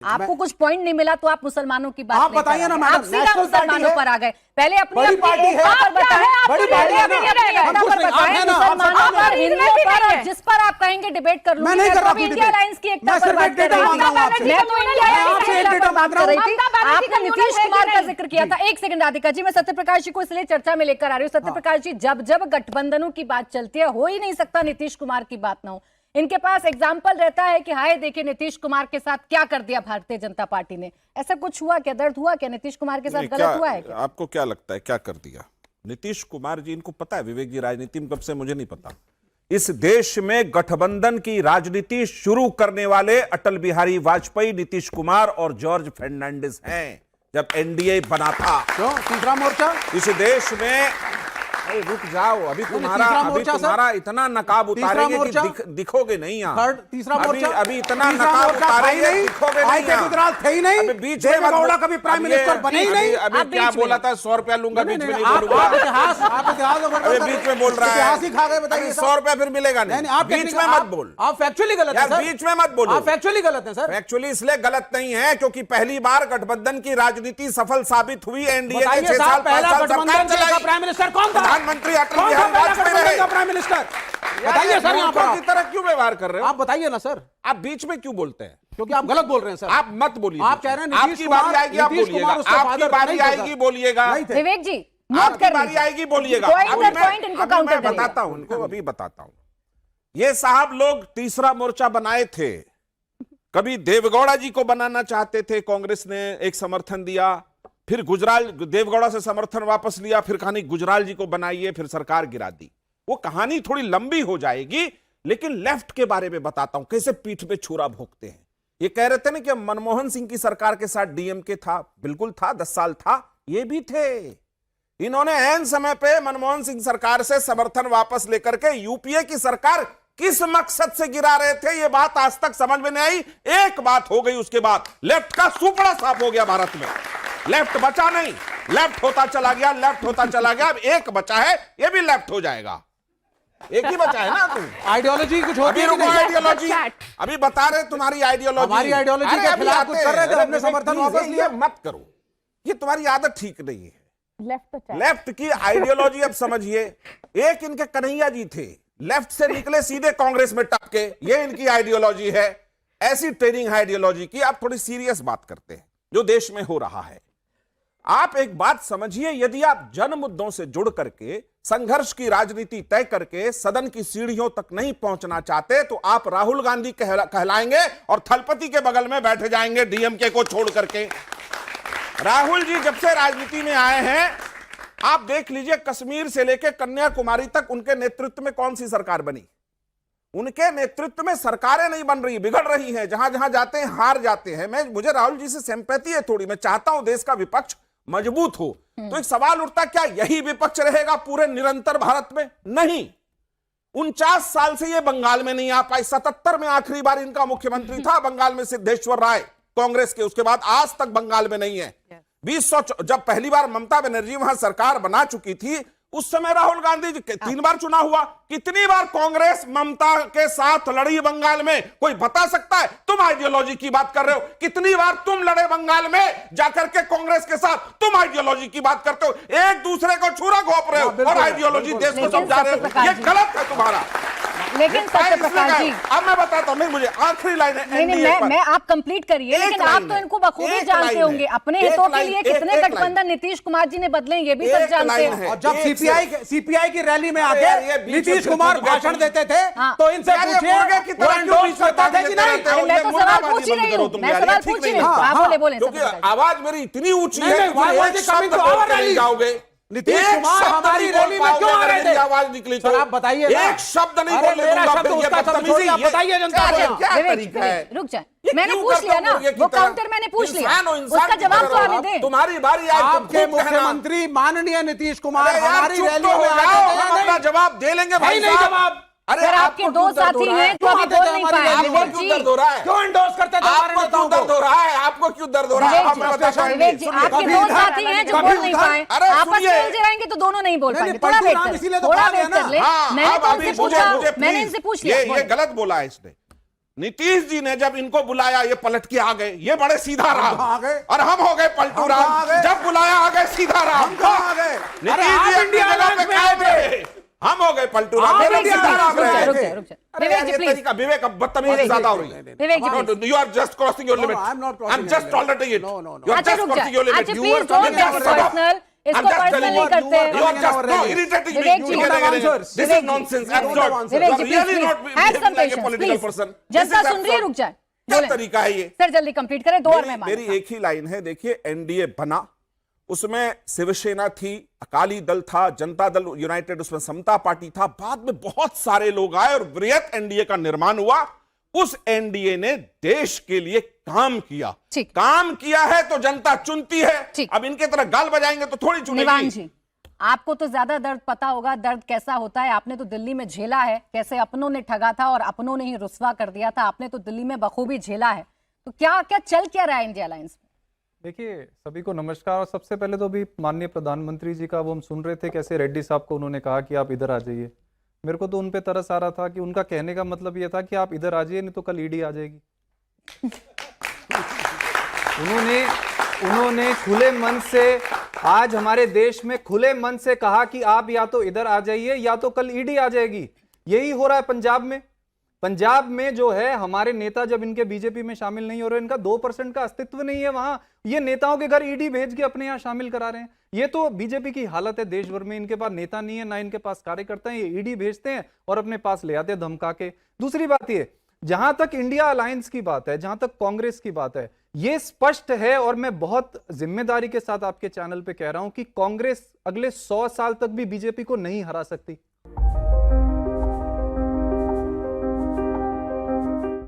आपको कुछ पॉइंट नहीं मिला तो आप मुसलमानों की बात आप बताइए ना मैडम, आप सीधा मुसलमानों पर आ गए। पहले अपनी बड़ी पार्टी है, पर बताएं, बड़ी पहले पार्टी है अपनी ना, एकता हम कुछ पर नहीं, बताएं, आप है ना, मुसलमानों आप पर, हिंदुओं पर, और जिस पर आप कहेंगे डिबेट कर मैं लूंगी। नहीं कर रहा तो इंडिया डिबेट। अलायंस की एकता मैं पर सिर्फ बात एक कर डेटा रही मांग रहा हूं थी। आपसे। मैं तो इंडिया मैं अलायंस आपसे की एक एकता डेटा पर बात मांग रहा कर रही हूं। थी। आपने नीतीश कुमार का जिक्र किया था। एक सेकंड राधिका जी, मैं सत्यप्रकाश जी को इसलिए चर्चा में लेकर आ रही हूँ। सत्यप्रकाश जी, जब जब गठबंधनों की बात चलती है, हो ही नहीं सकता नीतीश कुमार की बात ना हो। इनके पास एग्जाम्पल रहता है कि हाय देखिए नीतीश कुमार के साथ क्या कर दिया भारतीय जनता पार्टी ने। ऐसा कुछ हुआ क्या? दर्द हुआ क्या? नीतीश कुमार के साथ गलत हुआ है क्या? आपको क्या लगता है क्या कर दिया नीतीश कुमार जी? इनको पता है विवेक जी राजनीति में कब से, मुझे नहीं पता। इस देश में गठबंधन की राजनीति शुरू करने वाले अटल बिहारी वाजपेयी, नीतीश कुमार और जॉर्ज फर्नांडिस हैं। जब एनडीए बना था। क्यों तीसरा मोर्चा? इस देश में रुक जाओ, अभी तुम्हारा इतना नकाब उतारेंगे कि दिखोगे नहीं यहाँ। तीसरा मोर्चा अभी इतना नकाब उतारेंगे दिखोगे नहीं यहाँ। गुजरात थे ही नहीं। अभी बीच में देवेगौड़ा कभी प्राइम मिनिस्टर बने ही नहीं। अभी क्या बोला था? 100 रुपया लूंगा, बीच में नहीं बोलूंगा। आप इतिहास अभी बीच में बोल रहा है, इतिहास ही खा गए। बताइए 100 रुपया फिर मिलेगा नहीं। आप बीच में मत बोल। आप फैक्चुअली गलत है सर। बीच में मत बोलो। आप फैक्चुअली गलत है सर। फैक्चुअली इसलिए गलत नहीं है क्योंकि पहली बार गठबंधन की राजनीति सफल साबित हुई। एनडीए ने 6 साल 5 साल सरकार चलाई। प्राइम मिनिस्टर कौन था? प्रधानमंत्री अटल बिहारी वाजपेयी रहे। प्राइम मिनिस्टर बताइए सर। यहाँ पर की तरह क्यों व्यवहार कर रहे हो? आप बताइए ना सर। आप बीच में क्यों बोलते हैं? क्योंकि आप गलत बोल रहे हैं सर। आप मत बोलिए। आप कह रहे हैं आपकी बारी आएगी आप बोलिएगा। आपकी बारी आएगी बोलिएगा। विवेक जी आपकी बारी आएगी बोलिएगा। मैं बताता हूं उनको, अभी बताता हूं। ये साहब लोग तीसरा मोर्चा बनाए थे। कभी देवेगौड़ा जी को बनाना चाहते थे, कांग्रेस ने एक समर्थन दिया, फिर गुजराल देवेगौड़ा से समर्थन वापस लिया, फिर कहानी गुजराल जी को बनाइए, फिर सरकार गिरा दी। वो कहानी थोड़ी लंबी हो जाएगी, लेकिन लेफ्ट के बारे में बताता हूं कैसे पीठ पे छुरा भोंकते हैं। ये कह रहे थे ना कि मनमोहन सिंह की सरकार के साथ डीएमके था, बिल्कुल था, 10 साल था, ये भी थे। इन्होंने ऐन समय पे मनमोहन सिंह सरकार से समर्थन वापस लेकर के यूपीए की सरकार किस मकसद से गिरा रहे थे, ये बात आज तक समझ में नहीं आई। एक बात हो गई, उसके बाद लेफ्ट का सुपड़ा साफ हो गया भारत में। लेफ्ट बचा नहीं, लेफ्ट होता चला गया, लेफ्ट होता चला गया। अब एक बचा है, ये भी लेफ्ट हो जाएगा। एक ही बचा है ना। तुम आइडियोलॉजी कुछ होती है नहीं। आइडियोलॉजी अभी बता रहे तुम्हारी आइडियोलॉजी, हमारी आइडियोलॉजी के खिलाफ कुछ कर रहे थे, हमने समर्थन वापस लिया। मत करो, ये तुम्हारी आदत ठीक नहीं है। लेफ्ट की आइडियोलॉजी अब समझिए। एक इनके कन्हैया जी थे, लेफ्ट से निकले सीधे कांग्रेस में टपके, ये इनकी आइडियोलॉजी है। ऐसी ट्रेनिंग आइडियोलॉजी की। आप थोड़ी सीरियस बात करते हैं जो देश में हो रहा है। आप एक बात समझिए, यदि आप जन मुद्दों से जुड़ करके संघर्ष की राजनीति तय करके सदन की सीढ़ियों तक नहीं पहुंचना चाहते, तो आप राहुल गांधी कहलाएंगे और थलपति के बगल में बैठे जाएंगे डीएमके को छोड़ करके। राहुल जी जब से राजनीति में आए हैं, आप देख लीजिए, कश्मीर से लेकर कन्याकुमारी तक उनके नेतृत्व में कौन सी सरकार बनी? उनके नेतृत्व में सरकारें नहीं बन रही, बिगड़ रही हैं। जहां जहां जाते हैं हार जाते हैं। मुझे राहुल जी से सिंपैथी है थोड़ी। मैं चाहता हूं देश का विपक्ष मजबूत हो। तो एक सवाल उठता, क्या यही विपक्ष रहेगा पूरे निरंतर भारत में? नहीं। 49 साल से ये बंगाल में नहीं आ पाए। 77 में आखिरी बार इनका मुख्यमंत्री था बंगाल में सिद्धेश्वर राय, कांग्रेस के। उसके बाद आज तक बंगाल में नहीं है। 2000 जब पहली बार ममता बनर्जी वहां सरकार बना चुकी थी, उस समय राहुल गांधी जी 3 बार चुनाव हुआ। कितनी बार कांग्रेस ममता के साथ लड़ी बंगाल में? कोई बता सकता है? तुम आइडियोलॉजी की बात कर रहे हो। कितनी बार तुम लड़े बंगाल में जाकर के कांग्रेस के साथ? तुम आइडियोलॉजी की बात करते हो। एक दूसरे को छुरा घोंप रहे हो और आइडियोलॉजी देश को समझा रहे हो। ये गलत है तुम्हारा। लेकिन सत्यप्रकाश जी, अब मैं बताता हूं। नहीं, मुझे आखिरी लाइन है। मैं आप कंप्लीट करिए। लेकिन आप तो इनको बखूबी जानते होंगे। अपने हितों के लिए कितने गठबंधन नीतीश कुमार जी ने बदले, ये भी सब जानते हैं। और जब सीपीआई की रैली में आके नीतीश कुमार भाषण देते थे, तो इनसे पूछिए वो एंडोर्स करते थे कि नहीं? मैं तो सवाल पूछ ही रही हूं। मैं सवाल पूछ ही रही हूं। आप बोले क्योंकि आवाज मेरी इतनी ऊंची है कि जाओगे। नीतीश कुमार हमारी रैली में क्यों आ रहे थे? आवाज निकली तो आप बताइए। एक शब्द नहीं बोलने दूंगा। बताइए जनता को। क्या तरीका है? रुक जाए, मैंने पूछ लिया ना, वो काउंटर मैंने पूछ लिया, उसका जवाब तो आने दें। तुम्हारी बारी आज। आपके मुख्यमंत्री माननीय नीतीश कुमार हमारी रैली में हम अपना जवाब दे लेंगे भाई साहब। अरे आपके 2 साथी हैं तो अभी बोल नहीं पाए। आपको क्यों दर्द हो रहा है? क्यों एंडोर्स करते थे? आपको क्यों दर्द हो रहा है? आपको क्यों दर्द हो रहा है? विवेक जी, आपके 2 साथी हैं जो बोल नहीं पाए। आपस में उलझे रहेंगे तो दोनों नहीं बोल पाएंगे। थोड़ा वेट कर ले। मैंने तो इनसे पूछा, मैंने इनसे पूछ लिया। ये गलत बोला है इसने। नीतीश जी ने जब इनको बुलाया ये पलट के आ गए, ये बड़े सीधा राम आ गए और हम हो गए पलटू राम। जब बुलाया आ गए सीधा राम। आ गए नीतीश जी अपनी जगह पे कायम रहे, हम हो गए पलटू राम। रुक जाए विवेक जी प्लीज। विवेक अब बदतमीजी ज्यादा हो रही है। Vivek ji please. You are just crossing your limit. I am not crossing I am your just limit. Tolerating it. No, no, no. You are अच्छा जस्ट रुक क्रॉसिंग योर जाए, लिमिट। अच्छा please don't make it personal, इसको personal नहीं करते। You are just no irritating me. Vivek ji, You are answers. This is nonsense. Absurd. Vivek ji You are really not please have some behaving like a patience political please. person. Janata This is सुन रही है, absurd. रुक जाए। क्या बोलें। तरीका है ये? Sir जल्दी कंप्लीट करें, 2 और मैं मेरी एक ही लाइन है। देखिए एनडीए बना, उसमें शिवसेना थी, अकाली दल था, जनता दल यूनाइटेड, उसमें समता पार्टी था, बाद में बहुत सारे लोग आए और बृहत एनडीए का निर्माण हुआ। उस एनडीए ने देश के लिए काम किया। ठीक। काम किया है तो जनता चुनती है। ठीक। अब इनके तरह गाल बजाएंगे तो थोड़ी निवांग चुनेगी। जी, आपको तो ज्यादा दर्द पता होगा, दर्द कैसा होता है। आपने तो दिल्ली में झेला है, कैसे अपनों ने ठगा था और अपनों ने ही रुस्वा कर दिया था। आपने तो दिल्ली में बखूबी झेला है। तो क्या क्या चल क्या रहा है इंडिया अलायंस में? देखिए, सभी को नमस्कार। और सबसे पहले तो अभी माननीय प्रधानमंत्री जी का वो हम सुन रहे थे, कैसे रेड्डी साहब को उन्होंने कहा कि आप इधर आ जाइए। मेरे को तो उन पे तरस आ रहा था कि उनका कहने का मतलब ये था कि आप इधर आ जाइए, नहीं तो कल ईडी आ जाएगी। उन्होंने खुले मन से, आज हमारे देश में खुले मन से कहा कि आप या तो इधर आ जाइए या तो कल ईडी आ जाएगी। यही हो रहा है पंजाब में। पंजाब में जो है, हमारे नेता जब इनके बीजेपी में शामिल नहीं हो रहे, इनका 2% का अस्तित्व नहीं है वहां, ये नेताओं के घर ईडी भेज के अपने यहां शामिल करा रहे हैं। ये तो बीजेपी की हालत है देश भर में। इनके पास नेता नहीं है, ना इनके पास कार्यकर्ता है, ये ईडी भेजते हैं और अपने पास ले आते हैं धमका के। दूसरी बात ये, जहां तक इंडिया अलायंस की बात है, जहां तक कांग्रेस की बात है, ये स्पष्ट है और मैं बहुत जिम्मेदारी के साथ आपके चैनल पे कह रहा हूं कि कांग्रेस अगले 100 साल तक भी बीजेपी को नहीं हरा सकती।